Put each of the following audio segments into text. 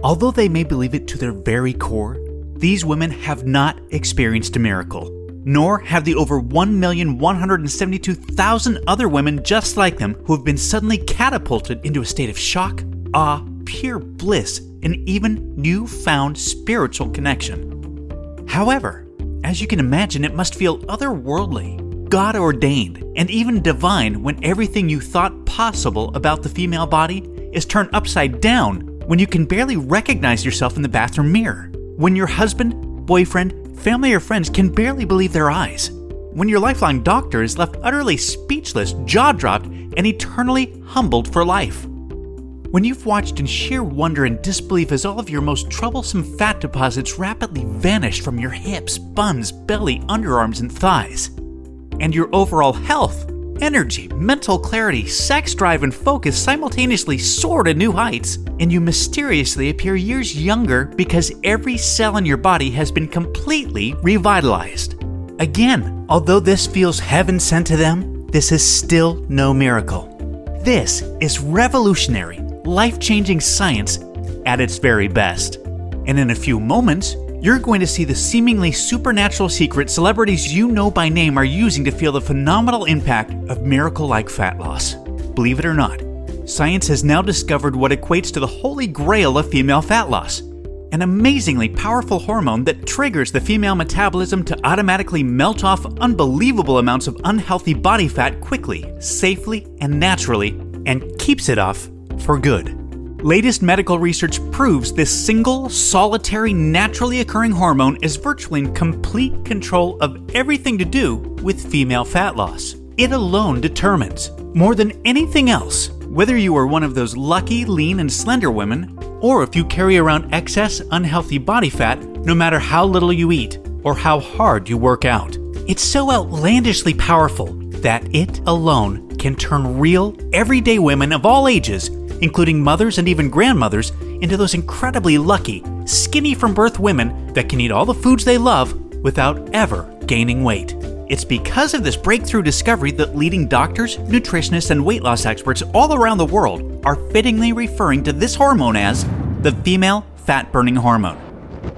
Although they may believe it to their very core, these women have not experienced a miracle, nor have the over 1,172,000 other women just like them who have been suddenly catapulted into a state of shock, awe, pure bliss, and even newfound spiritual connection. However, as you can imagine, it must feel otherworldly, God-ordained, and even divine when everything you thought possible about the female body is turned upside down when you can barely recognize yourself in the bathroom mirror, when your husband, boyfriend, family, or friends can barely believe their eyes, when your lifelong doctor is left utterly speechless, jaw-dropped, and eternally humbled for life. When you've watched in sheer wonder and disbelief as all of your most troublesome fat deposits rapidly vanish from your hips, buns, belly, underarms, and thighs, and your overall health, energy, mental clarity, sex drive, and focus simultaneously soar to new heights, and you mysteriously appear years younger because every cell in your body has been completely revitalized. Again, although this feels heaven sent to them, this is still no miracle. This is revolutionary, life-changing science at its very best. And in a few moments, you're going to see the seemingly supernatural secret celebrities you know by name are using to feel the phenomenal impact of miracle-like fat loss. Believe it or not, science has now discovered what equates to the holy grail of female fat loss, an amazingly powerful hormone that triggers the female metabolism to automatically melt off unbelievable amounts of unhealthy body fat quickly, safely, and naturally, and keeps it off for good. Latest medical research proves this single, solitary, naturally occurring hormone is virtually in complete control of everything to do with female fat loss. It alone determines, more than anything else, whether you are one of those lucky, lean, and slender women, or if you carry around excess, unhealthy body fat no matter how little you eat or how hard you work out. It's so outlandishly powerful that it alone can turn real, everyday women of all ages, including mothers and even grandmothers, into those incredibly lucky, skinny from birth women that can eat all the foods they love without ever gaining weight. It's because of this breakthrough discovery that leading doctors, nutritionists, and weight loss experts all around the world are fittingly referring to this hormone as the female fat-burning hormone.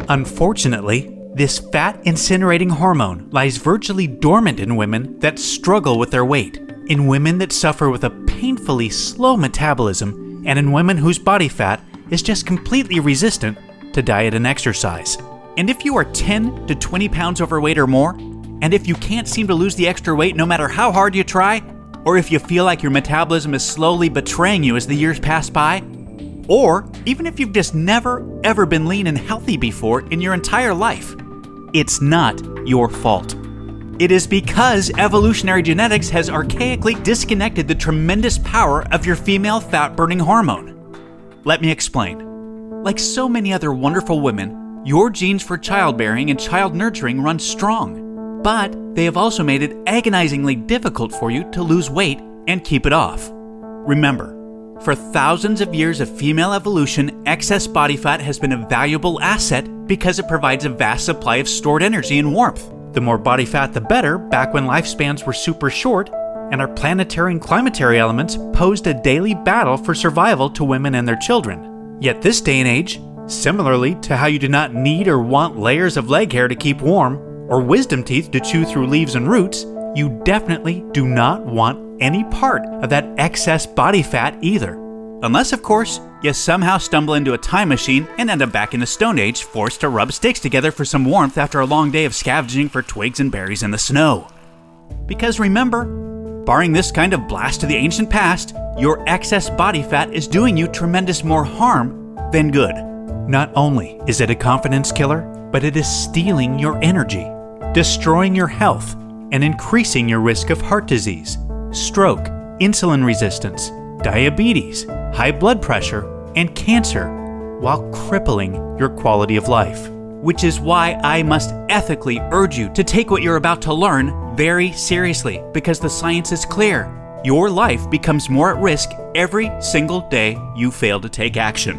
Unfortunately, this fat-incinerating hormone lies virtually dormant in women that struggle with their weight, in women that suffer with a painfully slow metabolism, and in women whose body fat is just completely resistant to diet and exercise. And if you are 10 to 20 pounds overweight or more, and if you can't seem to lose the extra weight no matter how hard you try, or if you feel like your metabolism is slowly betraying you as the years pass by, or even if you've just never ever been lean and healthy before in your entire life, it's not your fault. It is because evolutionary genetics has archaically disconnected the tremendous power of your female fat-burning hormone. Let me explain. Like so many other wonderful women, your genes for childbearing and child nurturing run strong, but they have also made it agonizingly difficult for you to lose weight and keep it off. Remember, for thousands of years of female evolution, excess body fat has been a valuable asset because it provides a vast supply of stored energy and warmth. The more body fat, the better, back when lifespans were super short, and our planetary and climatary elements posed a daily battle for survival to women and their children. Yet this day and age, similarly to how you do not need or want layers of leg hair to keep warm, or wisdom teeth to chew through leaves and roots, you definitely do not want any part of that excess body fat either. Unless, of course, you somehow stumble into a time machine and end up back in the Stone Age, forced to rub sticks together for some warmth after a long day of scavenging for twigs and berries in the snow. Because remember, barring this kind of blast to the ancient past, your excess body fat is doing you tremendous more harm than good. Not only is it a confidence killer, but it is stealing your energy, destroying your health, and increasing your risk of heart disease, stroke, insulin resistance, diabetes, high blood pressure, and cancer, while crippling your quality of life. Which is why I must ethically urge you to take what you're about to learn very seriously, because the science is clear. Your life becomes more at risk every single day you fail to take action.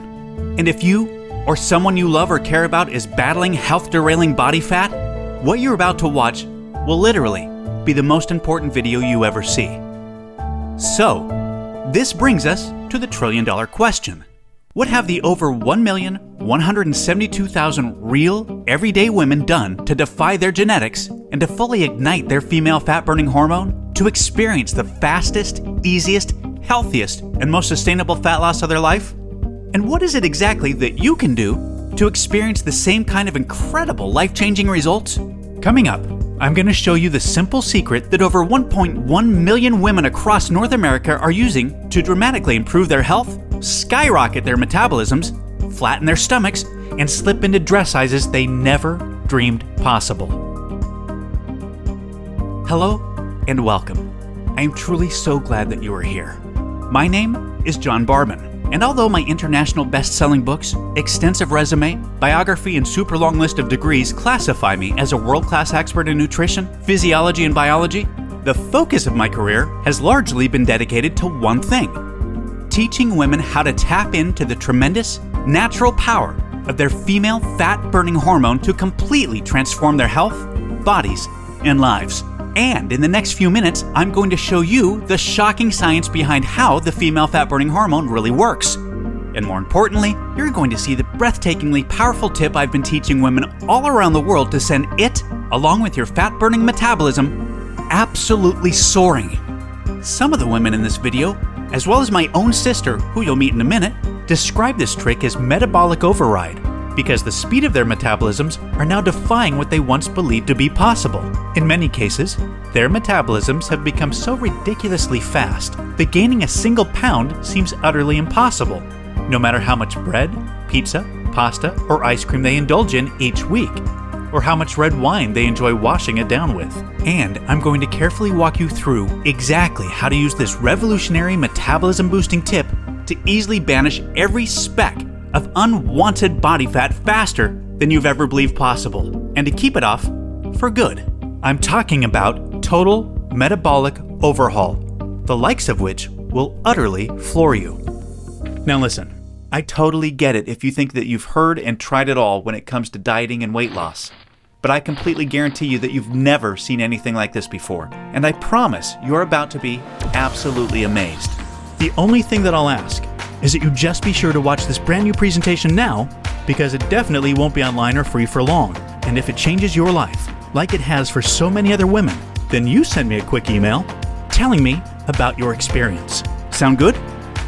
And if you or someone you love or care about is battling health-derailing body fat, what you're about to watch will literally be the most important video you ever see. So, this brings us to the trillion-dollar question. What have the over 1,172,000 real, everyday women done to defy their genetics and to fully ignite their female fat-burning hormone to experience the fastest, easiest, healthiest, and most sustainable fat loss of their life? And what is it exactly that you can do to experience the same kind of incredible life-changing results? Coming up, I'm going to show you the simple secret that over 1.1 million women across North America are using to dramatically improve their health, skyrocket their metabolisms, flatten their stomachs, and slip into dress sizes they never dreamed possible. Hello and welcome. I am truly so glad that you are here. My name is John Barman. And although my international best-selling books, extensive resume, biography, and super long list of degrees classify me as a world-class expert in nutrition, physiology, and biology, the focus of my career has largely been dedicated to one thing: teaching women how to tap into the tremendous, natural power of their female fat-burning hormone to completely transform their health, bodies, and lives. And in the next few minutes, I'm going to show you the shocking science behind how the female fat-burning hormone really works. And more importantly, you're going to see the breathtakingly powerful tip I've been teaching women all around the world to send it, along with your fat-burning metabolism, absolutely soaring. Some of the women in this video, as well as my own sister, who you'll meet in a minute, describe this trick as metabolic override, because the speed of their metabolisms are now defying what they once believed to be possible. In many cases, their metabolisms have become so ridiculously fast that gaining a single pound seems utterly impossible, no matter how much bread, pizza, pasta, or ice cream they indulge in each week, or how much red wine they enjoy washing it down with. And I'm going to carefully walk you through exactly how to use this revolutionary metabolism-boosting tip to easily banish every speck of unwanted body fat faster than you've ever believed possible, and to keep it off for good. I'm talking about total metabolic overhaul, the likes of which will utterly floor you. Now listen, I totally get it if you think that you've heard and tried it all when it comes to dieting and weight loss, but I completely guarantee you that you've never seen anything like this before, and I promise you're about to be absolutely amazed. The only thing that I'll ask is that you just be sure to watch this brand new presentation now, because it definitely won't be online or free for long. And if it changes your life, like it has for so many other women, then you send me a quick email telling me about your experience. Sound good?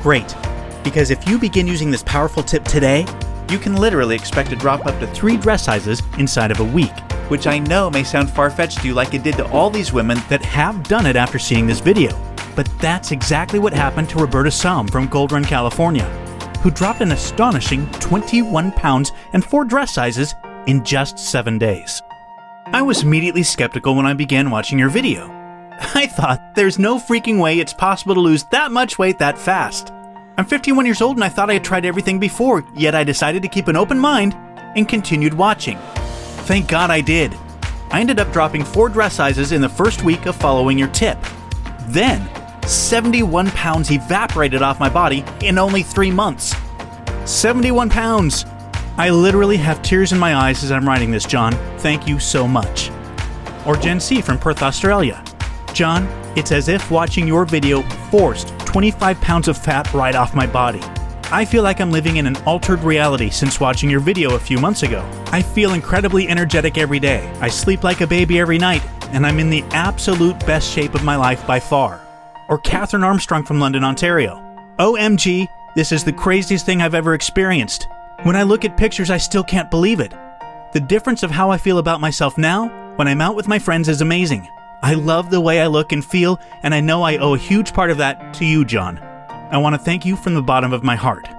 Great. Because if you begin using this powerful tip today, you can literally expect to drop up to 3 dress sizes inside of a week, which I know may sound far-fetched to you like it did to all these women that have done it after seeing this video. But that's exactly what happened to Roberta Saum from Gold Run, California, who dropped an astonishing 21 pounds and 4 dress sizes in just 7 days. I was immediately skeptical when I began watching your video. I thought, there's no freaking way it's possible to lose that much weight that fast. I'm 51 years old and I thought I had tried everything before, yet I decided to keep an open mind and continued watching. Thank God I did. I ended up dropping 4 dress sizes in the first week of following your tip. Then, 71 pounds evaporated off my body in only 3 months. 71 pounds! I literally have tears in my eyes as I'm writing this, John. Thank you so much. Or Jen C. from Perth, Australia. John, it's as if watching your video forced 25 pounds of fat right off my body. I feel like I'm living in an altered reality since watching your video a few months ago. I feel incredibly energetic every day. I sleep like a baby every night, and I'm in the absolute best shape of my life by far. Or Catherine Armstrong from London, Ontario. OMG, this is the craziest thing I've ever experienced. When I look at pictures, I still can't believe it. The difference of how I feel about myself now when I'm out with my friends is amazing. I love the way I look and feel, and I know I owe a huge part of that to you, John. I want to thank you from the bottom of my heart.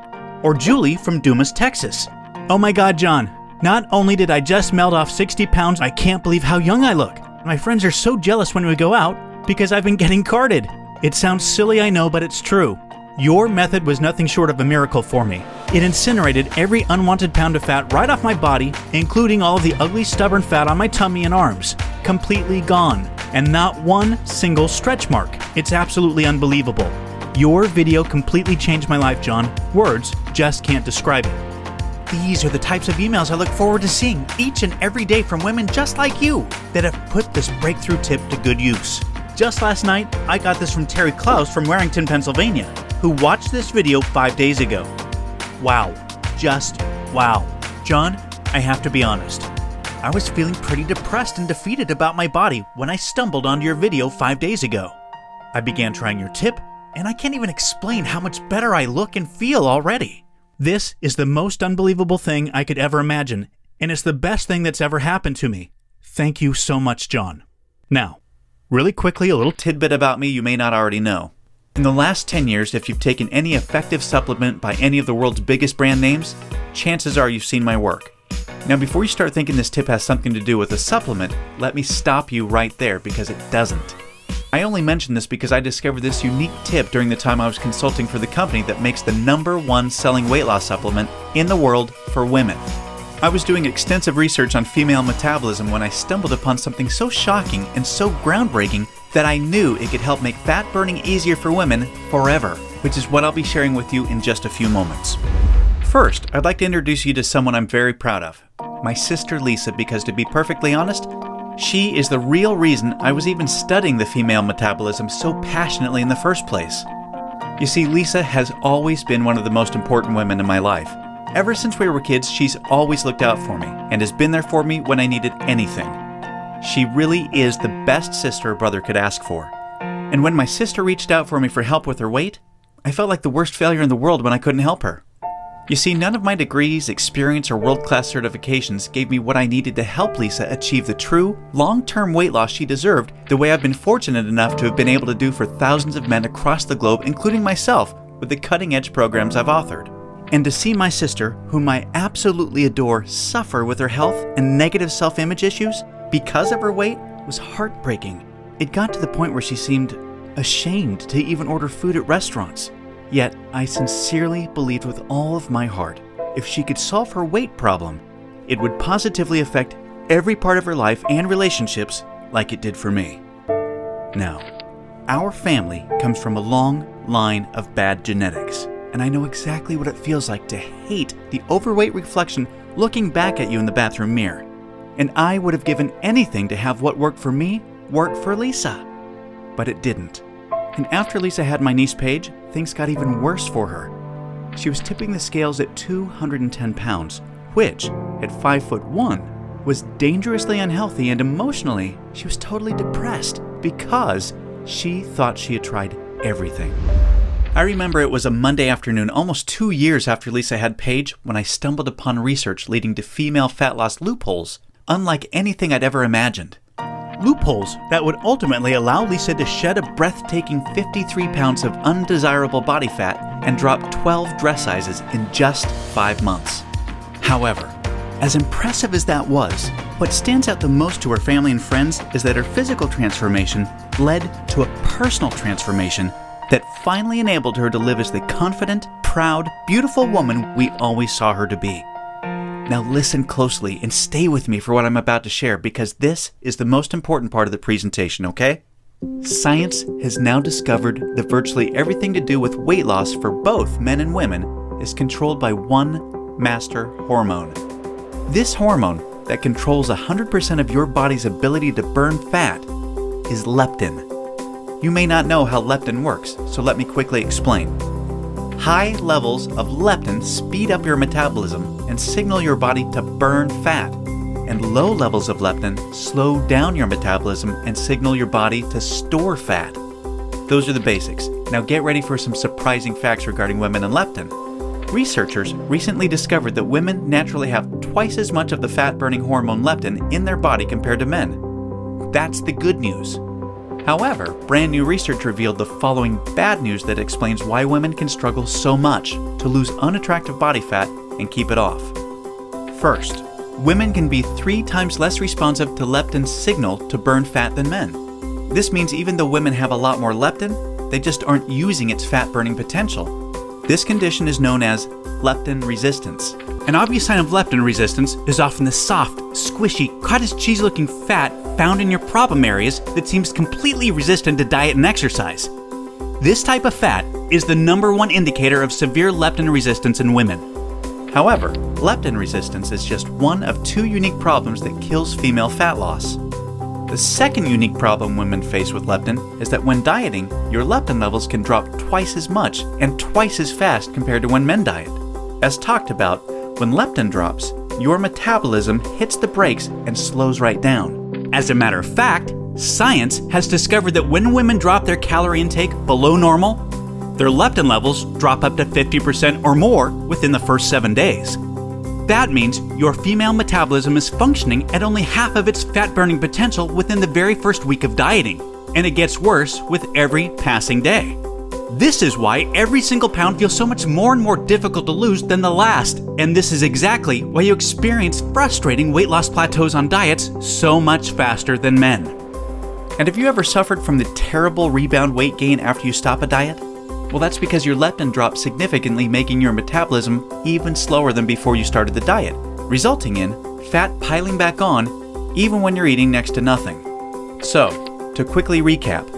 Or Julie from Dumas, Texas. Oh my God, John. Not only did I just melt off 60 pounds, I can't believe how young I look. My friends are so jealous when we go out because I've been getting carded. It sounds silly, I know, but it's true. Your method was nothing short of a miracle for me. It incinerated every unwanted pound of fat right off my body, including all of the ugly, stubborn fat on my tummy and arms. Completely gone. And not one single stretch mark. It's absolutely unbelievable. Your video completely changed my life, John. Words just can't describe it. These are the types of emails I look forward to seeing each and every day from women just like you that have put this breakthrough tip to good use. Just last night, I got this from Terry Klaus from Warrington, Pennsylvania, who watched this video 5 days ago. wow. Just wow. John, I have to be honest. I was feeling pretty depressed and defeated about my body when I stumbled onto your video 5 days ago. I began trying your tip, and I can't even explain how much better I look and feel already. This is the most unbelievable thing I could ever imagine, and it's the best thing that's ever happened to me. Thank you so much, John. Now, really quickly, a little tidbit about me you may not already know. In the last 10 years, if you've taken any effective supplement by any of the world's biggest brand names, chances are you've seen my work. Now, before you start thinking this tip has something to do with a supplement, let me stop you right there because it doesn't. I only mention this because I discovered this unique tip during the time I was consulting for the company that makes the #1 selling weight loss supplement in the world for women. I was doing extensive research on female metabolism when I stumbled upon something so shocking and so groundbreaking that I knew it could help make fat burning easier for women forever, which is what I'll be sharing with you in just a few moments. First, I'd like to introduce you to someone I'm very proud of, my sister Lisa, because to be perfectly honest, she is the real reason I was even studying the female metabolism so passionately in the first place. You see, Lisa has always been one of the most important women in my life. Ever since we were kids, she's always looked out for me and has been there for me when I needed anything. She really is the best sister a brother could ask for. And when my sister reached out for me for help with her weight, I felt like the worst failure in the world when I couldn't help her. You see, none of my degrees, experience, or world-class certifications gave me what I needed to help Lisa achieve the true, long-term weight loss she deserved the way I've been fortunate enough to have been able to do for thousands of men across the globe, including myself, with the cutting-edge programs I've authored. And to see my sister, whom I absolutely adore, suffer with her health and negative self-image issues because of her weight was heartbreaking. It got to the point where she seemed ashamed to even order food at restaurants. Yet, I sincerely believed with all of my heart, if she could solve her weight problem, it would positively affect every part of her life and relationships like it did for me. Now, our family comes from a long line of bad genetics, and I know exactly what it feels like to hate the overweight reflection looking back at you in the bathroom mirror. And I would have given anything to have what worked for me work for Lisa. But it didn't. And after Lisa had my niece Paige, things got even worse for her. She was tipping the scales at 210 pounds, which, at 5'1", was dangerously unhealthy, and emotionally, she was totally depressed because she thought she had tried everything. I remember it was a Monday afternoon, almost 2 years after Lisa had Paige, when I stumbled upon research leading to female fat loss loopholes, unlike anything I'd ever imagined. Loopholes that would ultimately allow Lisa to shed a breathtaking 53 pounds of undesirable body fat and drop 12 dress sizes in just 5 months. However, as impressive as that was, what stands out the most to her family and friends is that her physical transformation led to a personal transformation that finally enabled her to live as the confident, proud, beautiful woman we always saw her to be. Now listen closely and stay with me for what I'm about to share, because this is the most important part of the presentation, okay? Science has now discovered that virtually everything to do with weight loss for both men and women is controlled by one master hormone. This hormone that controls 100% of your body's ability to burn fat is leptin. You may not know how leptin works, so let me quickly explain. High levels of leptin speed up your metabolism and signal your body to burn fat, and low levels of leptin slow down your metabolism and signal your body to store fat. Those are the basics. Now get ready for some surprising facts regarding women and leptin. Researchers recently discovered that women naturally have twice as much of the fat-burning hormone leptin in their body compared to men. That's the good news. However, brand new research revealed the following bad news that explains why women can struggle so much to lose unattractive body fat and keep it off. First, women can be 3 times less responsive to leptin's signal to burn fat than men. This means even though women have a lot more leptin, they just aren't using its fat-burning potential. This condition is known as leptin resistance. An obvious sign of leptin resistance is often the soft, squishy, cottage cheese-looking fat found in your problem areas that seems completely resistant to diet and exercise. This type of fat is the #1 indicator of severe leptin resistance in women. However, leptin resistance is just one of 2 unique problems that kills female fat loss. The second unique problem women face with leptin is that when dieting, your leptin levels can drop twice as much and twice as fast compared to when men diet. As talked about, when leptin drops, your metabolism hits the brakes and slows right down. As a matter of fact, science has discovered that when women drop their calorie intake below normal, their leptin levels drop up to 50% or more within the first 7 days. That means your female metabolism is functioning at only half of its fat-burning potential within the very first week of dieting, and it gets worse with every passing day. This is why every single pound feels so much more and more difficult to lose than the last, and this is exactly why you experience frustrating weight loss plateaus on diets so much faster than men. And have you ever suffered from the terrible rebound weight gain after you stop a diet? Well, that's because your leptin drops significantly, making your metabolism even slower than before you started the diet, resulting in fat piling back on even when you're eating next to nothing. So, to quickly recap,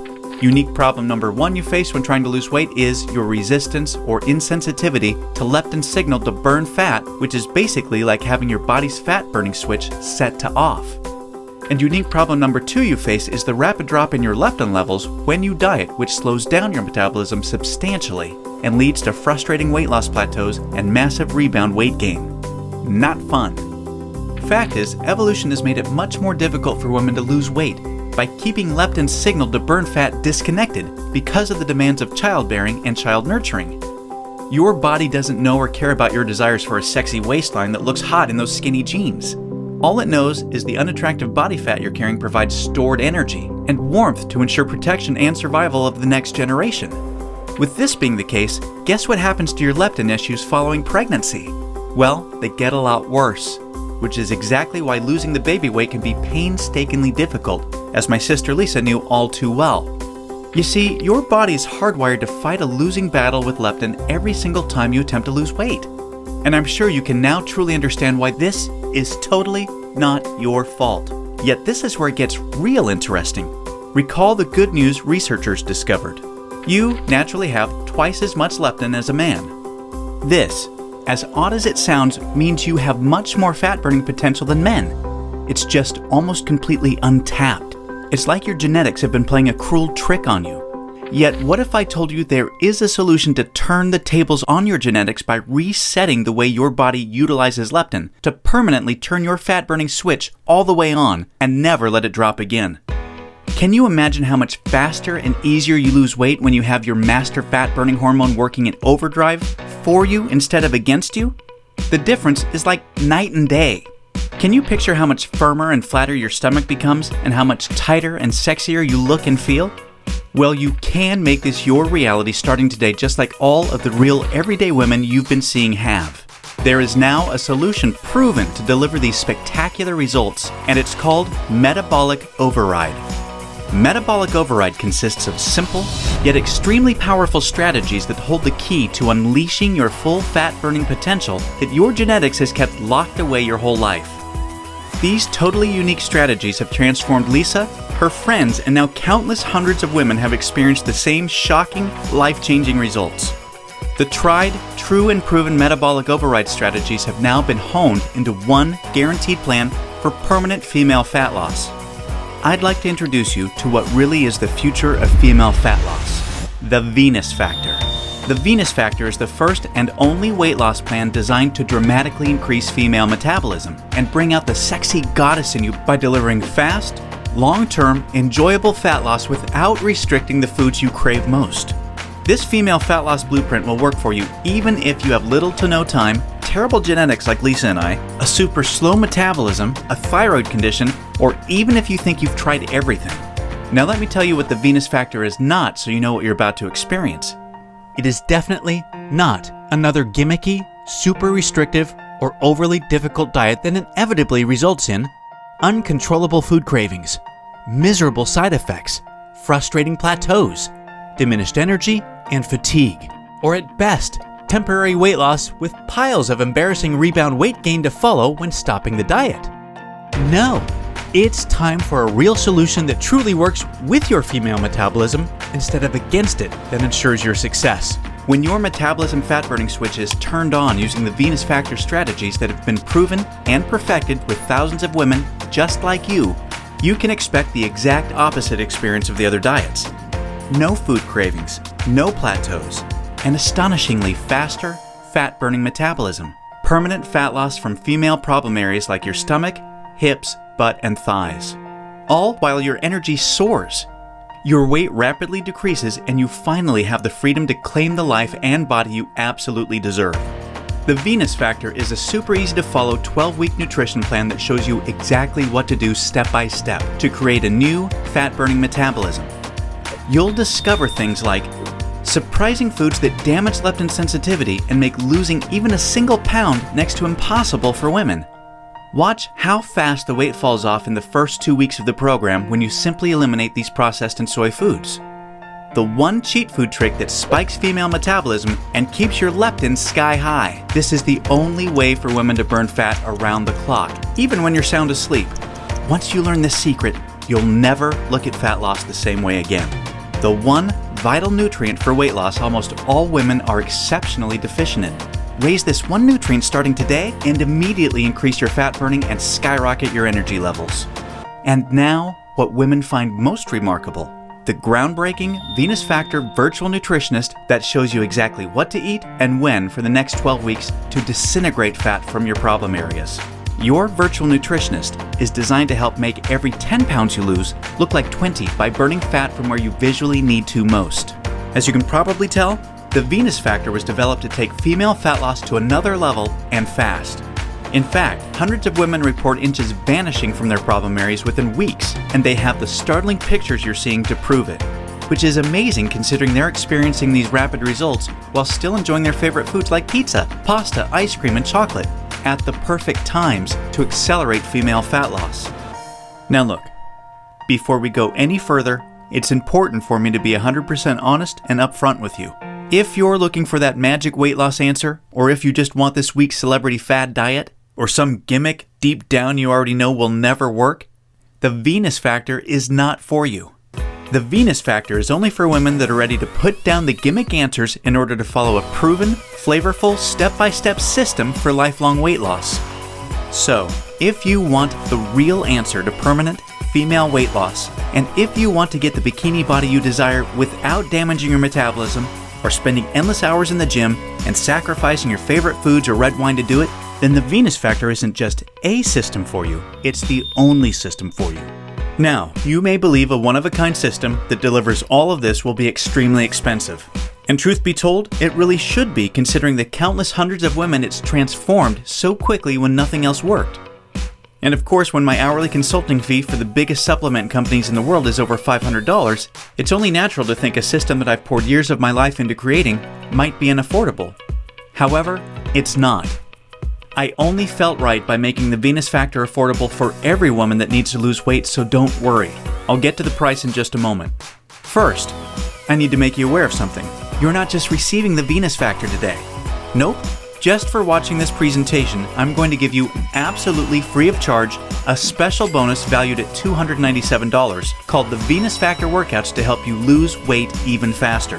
unique problem number 1 you face when trying to lose weight is your resistance or insensitivity to leptin's signal to burn fat, which is basically like having your body's fat-burning switch set to off. And unique problem number 2 you face is the rapid drop in your leptin levels when you diet, which slows down your metabolism substantially and leads to frustrating weight loss plateaus and massive rebound weight gain. Not fun. Fact is, evolution has made it much more difficult for women to lose weight by keeping leptin's signal to burn fat disconnected because of the demands of childbearing and child nurturing. Your body doesn't know or care about your desires for a sexy waistline that looks hot in those skinny jeans. All it knows is the unattractive body fat you're carrying provides stored energy and warmth to ensure protection and survival of the next generation. With this being the case, guess what happens to your leptin issues following pregnancy? Well, they get a lot worse, which is exactly why losing the baby weight can be painstakingly difficult, as my sister Lisa knew all too well. You see, your body is hardwired to fight a losing battle with leptin every single time you attempt to lose weight. And I'm sure you can now truly understand why this is totally not your fault. Yet this is where it gets real interesting. Recall the good news researchers discovered. You naturally have twice as much leptin as a man. This, as odd as it sounds, means you have much more fat-burning potential than men. It's just almost completely untapped. It's like your genetics have been playing a cruel trick on you. Yet, what if I told you there is a solution to turn the tables on your genetics by resetting the way your body utilizes leptin to permanently turn your fat-burning switch all the way on and never let it drop again? Can you imagine how much faster and easier you lose weight when you have your master fat-burning hormone working in overdrive for you instead of against you? The difference is like night and day. Can you picture how much firmer and flatter your stomach becomes and how much tighter and sexier you look and feel? Well, you can make this your reality starting today, just like all of the real everyday women you've been seeing have. There is now a solution proven to deliver these spectacular results, and it's called Metabolic Override. Metabolic Override consists of simple, yet extremely powerful strategies that hold the key to unleashing your full fat-burning potential that your genetics has kept locked away your whole life. These totally unique strategies have transformed Lisa, her friends, and now countless hundreds of women have experienced the same shocking, life-changing results. The tried, true, and proven metabolic override strategies have now been honed into one guaranteed plan for permanent female fat loss. I'd like to introduce you to what really is the future of female fat loss, the Venus Factor. The Venus Factor is the first and only weight loss plan designed to dramatically increase female metabolism and bring out the sexy goddess in you by delivering fast, long-term, enjoyable fat loss without restricting the foods you crave most. This female fat loss blueprint will work for you even if you have little to no time, terrible genetics like Lisa and I, a super slow metabolism, a thyroid condition, or even if you think you've tried everything. Now let me tell you what the Venus Factor is not so you know what you're about to experience. It is definitely not another gimmicky, super restrictive, or overly difficult diet that inevitably results in uncontrollable food cravings, miserable side effects, frustrating plateaus, diminished energy, and fatigue, or at best, temporary weight loss with piles of embarrassing rebound weight gain to follow when stopping the diet. No, it's time for a real solution that truly works with your female metabolism instead of against it that ensures your success. When your metabolism fat-burning switch is turned on using the Venus Factor strategies that have been proven and perfected with thousands of women just like you can expect the exact opposite experience of the other diets. No food cravings, no plateaus, and astonishingly faster, fat-burning metabolism, permanent fat loss from female problem areas like your stomach, hips, butt, and thighs. All while your energy soars. Your weight rapidly decreases and you finally have the freedom to claim the life and body you absolutely deserve. The Venus Factor is a super easy to follow 12-week nutrition plan that shows you exactly what to do step by step to create a new fat-burning metabolism. You'll discover things like surprising foods that damage leptin sensitivity and make losing even a single pound next to impossible for women. Watch how fast the weight falls off in the first 2 weeks of the program when you simply eliminate these processed and soy foods. The one cheat food trick that spikes female metabolism and keeps your leptin sky high. This is the only way for women to burn fat around the clock, even when you're sound asleep. Once you learn this secret, you'll never look at fat loss the same way again. The one vital nutrient for weight loss almost all women are exceptionally deficient in. Raise this one nutrient starting today and immediately increase your fat burning and skyrocket your energy levels. And now, what women find most remarkable, the groundbreaking Venus Factor Virtual Nutritionist that shows you exactly what to eat and when for the next 12 weeks to disintegrate fat from your problem areas. Your Virtual Nutritionist is designed to help make every 10 pounds you lose look like 20 by burning fat from where you visually need to most. As you can probably tell, the Venus Factor was developed to take female fat loss to another level and fast. In fact, hundreds of women report inches vanishing from their problem areas within weeks, and they have the startling pictures you're seeing to prove it, which is amazing considering they're experiencing these rapid results while still enjoying their favorite foods like pizza, pasta, ice cream, and chocolate at the perfect times to accelerate female fat loss. Now look, before we go any further, it's important for me to be 100% honest and upfront with you. If you're looking for that magic weight loss answer, or if you just want this week's celebrity fad diet, or some gimmick deep down you already know will never work, the Venus Factor is not for you. The Venus Factor is only for women that are ready to put down the gimmick answers in order to follow a proven, flavorful, step-by-step system for lifelong weight loss. So, if you want the real answer to permanent female weight loss, and if you want to get the bikini body you desire without damaging your metabolism, or spending endless hours in the gym and sacrificing your favorite foods or red wine to do it, then the Venus Factor isn't just a system for you, it's the only system for you. Now, you may believe a one-of-a-kind system that delivers all of this will be extremely expensive. And truth be told, it really should be considering the countless hundreds of women it's transformed so quickly when nothing else worked. And of course, when my hourly consulting fee for the biggest supplement companies in the world is over $500, it's only natural to think a system that I've poured years of my life into creating might be unaffordable. However, it's not. I only felt right by making the Venus Factor affordable for every woman that needs to lose weight, so don't worry. I'll get to the price in just a moment. First, I need to make you aware of something. You're not just receiving the Venus Factor today. Nope. Just for watching this presentation, I'm going to give you absolutely free of charge a special bonus valued at $297 called the Venus Factor Workouts to help you lose weight even faster.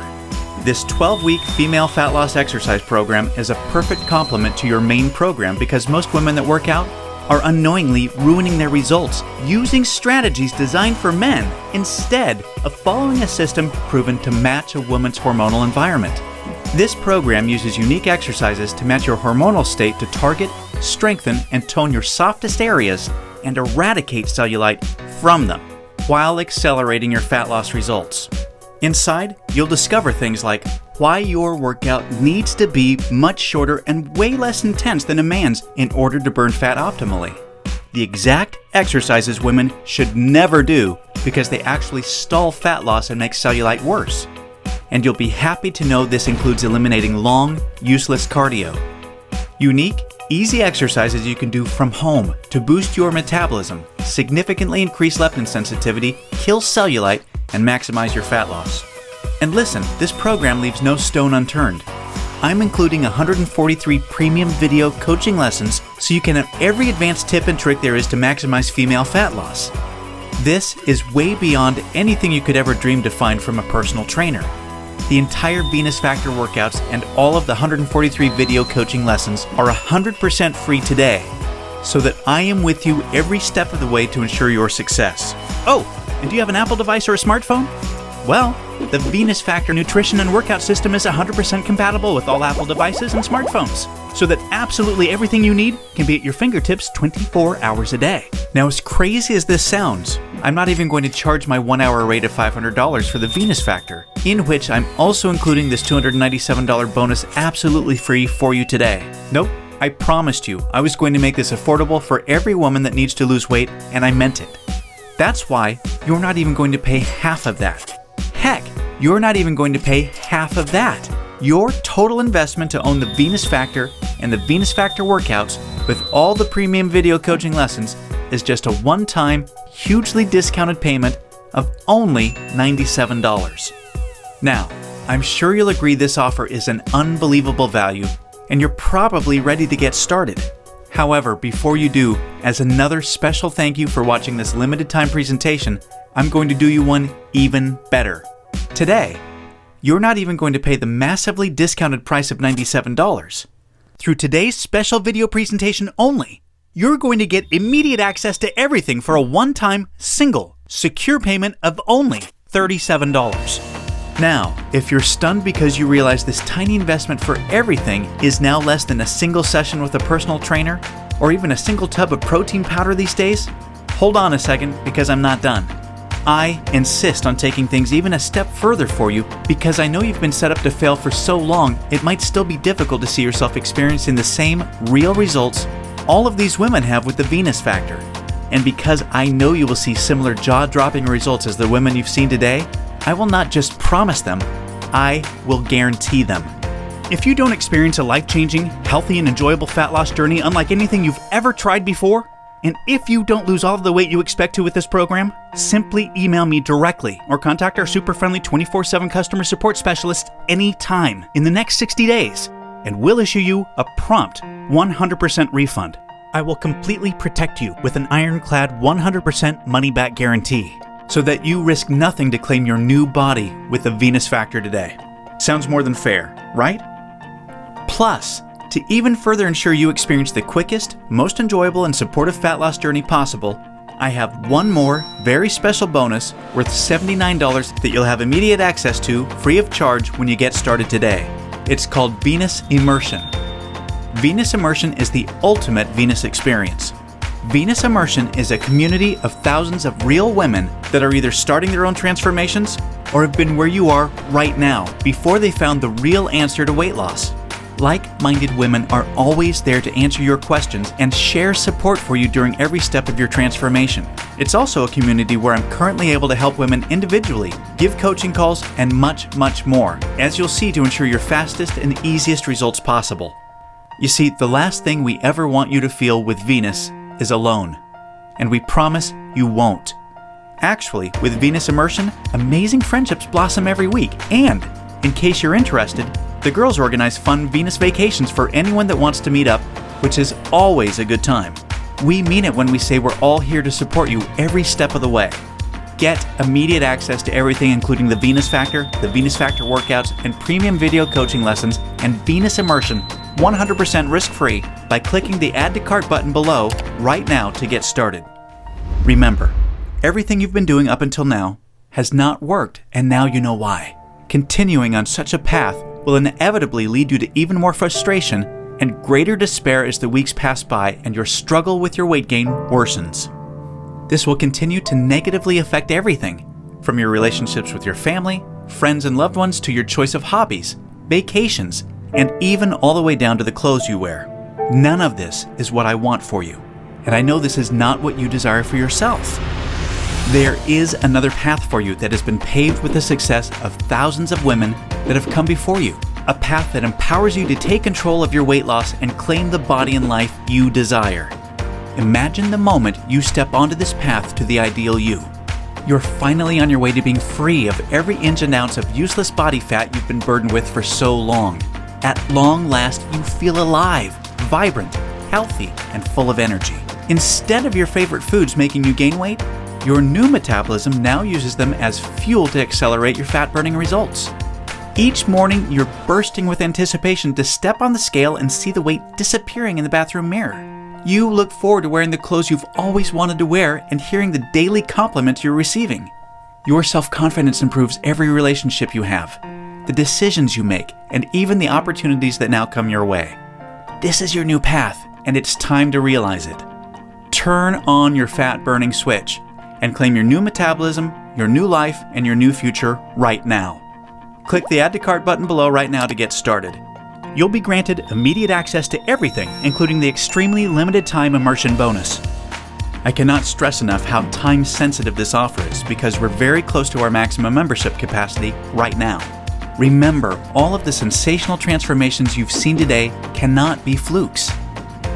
This 12-week female fat loss exercise program is a perfect complement to your main program because most women that work out are unknowingly ruining their results using strategies designed for men instead of following a system proven to match a woman's hormonal environment. This program uses unique exercises to match your hormonal state to target, strengthen, and tone your softest areas and eradicate cellulite from them while accelerating your fat loss results. Inside, you'll discover things like why your workout needs to be much shorter and way less intense than a man's in order to burn fat optimally. The exact exercises women should never do because they actually stall fat loss and make cellulite worse. And you'll be happy to know this includes eliminating long, useless cardio. Unique, easy exercises you can do from home to boost your metabolism, significantly increase leptin sensitivity, kill cellulite, and maximize your fat loss. And listen, this program leaves no stone unturned. I'm including 143 premium video coaching lessons so you can have every advanced tip and trick there is to maximize female fat loss. This is way beyond anything you could ever dream to find from a personal trainer. The entire Venus Factor workouts and all of the 143 video coaching lessons are 100% free today, so that I am with you every step of the way to ensure your success. Oh, and do you have an Apple device or a smartphone? Well, The Venus Factor nutrition and workout system is 100% compatible with all Apple devices and smartphones, so that absolutely everything you need can be at your fingertips 24 hours a day. Now, as crazy as this sounds, I'm not even going to charge my 1-hour rate of $500 for the Venus Factor, in which I'm also including this $297 bonus absolutely free for you today. Nope, I promised you I was going to make this affordable for every woman that needs to lose weight, and I meant it. That's why you're not even going to pay half of that. Heck, you're not even going to pay half of that. Your total investment to own the Venus Factor and the Venus Factor workouts with all the premium video coaching lessons is just a one-time, hugely discounted payment of only $97. Now, I'm sure you'll agree this offer is an unbelievable value, and you're probably ready to get started. However, before you do, as another special thank you for watching this limited time presentation, I'm going to do you one even better. Today, you're not even going to pay the massively discounted price of $97. Through today's special video presentation only, you're going to get immediate access to everything for a one-time, single, secure payment of only $37. Now, if you're stunned because you realize this tiny investment for everything is now less than a single session with a personal trainer, or even a single tub of protein powder these days, hold on a second because I'm not done. I insist on taking things even a step further for you because I know you've been set up to fail for so long it might still be difficult to see yourself experiencing the same real results all of these women have with the Venus Factor. And because I know you will see similar jaw-dropping results as the women you've seen today, I will not just promise them, I will guarantee them. If you don't experience a life-changing, healthy, and enjoyable fat loss journey unlike anything you've ever tried before, and if you don't lose all of the weight you expect to with this program, simply email me directly or contact our super friendly 24/7 customer support specialist anytime in the next 60 days, and we'll issue you a prompt 100% refund. I will completely protect you with an ironclad 100% money-back guarantee, so that you risk nothing to claim your new body with the Venus Factor today. Sounds more than fair, right? Plus, to even further ensure you experience the quickest, most enjoyable, and supportive fat loss journey possible, I have one more very special bonus worth $79 that you'll have immediate access to free of charge when you get started today. It's called Venus Immersion. Venus Immersion is the ultimate Venus experience. Venus Immersion is a community of thousands of real women that are either starting their own transformations or have been where you are right now before they found the real answer to weight loss. Like-minded women are always there to answer your questions and share support for you during every step of your transformation. It's also a community where I'm currently able to help women individually, give coaching calls, and much, much more, as you'll see, to ensure your fastest and easiest results possible. You see, the last thing we ever want you to feel with Venus is alone, and we promise you won't. Actually, with Venus Immersion, amazing friendships blossom every week, and in case you're interested, the girls organize fun Venus vacations for anyone that wants to meet up, which is always a good time. We mean it when we say we're all here to support you every step of the way. Get immediate access to everything including the Venus Factor workouts, and premium video coaching lessons, and Venus Immersion 100% risk-free by clicking the Add to Cart button below right now to get started. Remember, everything you've been doing up until now has not worked, and now you know why. Continuing on such a path will inevitably lead you to even more frustration and greater despair as the weeks pass by and your struggle with your weight gain worsens. This will continue to negatively affect everything, from your relationships with your family, friends, and loved ones to your choice of hobbies, vacations, and even all the way down to the clothes you wear. None of this is what I want for you, and I know this is not what you desire for yourself. There is another path for you that has been paved with the success of thousands of women that have come before you. A path that empowers you to take control of your weight loss and claim the body and life you desire. Imagine the moment you step onto this path to the ideal you. You're finally on your way to being free of every inch and ounce of useless body fat you've been burdened with for so long. At long last, you feel alive, vibrant, healthy, and full of energy. Instead of your favorite foods making you gain weight, your new metabolism now uses them as fuel to accelerate your fat-burning results. Each morning, you're bursting with anticipation to step on the scale and see the weight disappearing in the bathroom mirror. You look forward to wearing the clothes you've always wanted to wear and hearing the daily compliments you're receiving. Your self-confidence improves every relationship you have, the decisions you make, and even the opportunities that now come your way. This is your new path, and it's time to realize it. Turn on your fat-burning switch and claim your new metabolism, your new life, and your new future right now. Click the Add to Cart button below right now to get started. You'll be granted immediate access to everything, including the extremely limited time immersion bonus. I cannot stress enough how time-sensitive this offer is because we're very close to our maximum membership capacity right now. Remember, all of the sensational transformations you've seen today cannot be flukes.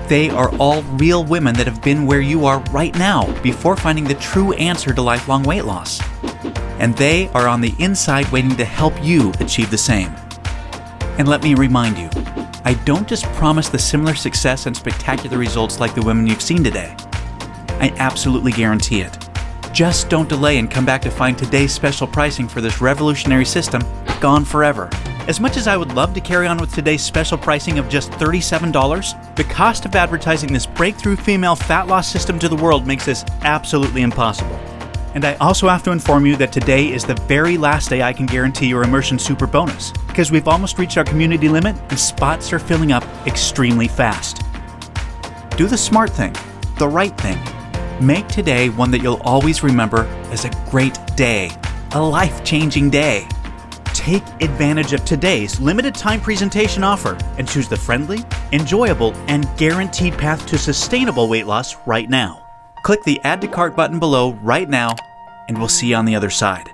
They are all real women that have been where you are right now before finding the true answer to lifelong weight loss. And they are on the inside waiting to help you achieve the same. And let me remind you, I don't just promise the similar success and spectacular results like the women you've seen today. I absolutely guarantee it. Just don't delay and come back to find today's special pricing for this revolutionary system gone forever. As much as I would love to carry on with today's special pricing of just $37, the cost of advertising this breakthrough female fat loss system to the world makes this absolutely impossible. And I also have to inform you that today is the very last day I can guarantee your Immersion Super Bonus, because we've almost reached our community limit and spots are filling up extremely fast. Do the smart thing, the right thing. Make today one that you'll always remember as a great day, a life-changing day. Take advantage of today's limited time presentation offer and choose the friendly, enjoyable, and guaranteed path to sustainable weight loss right now. Click the Add to Cart button below right now, and we'll see you on the other side.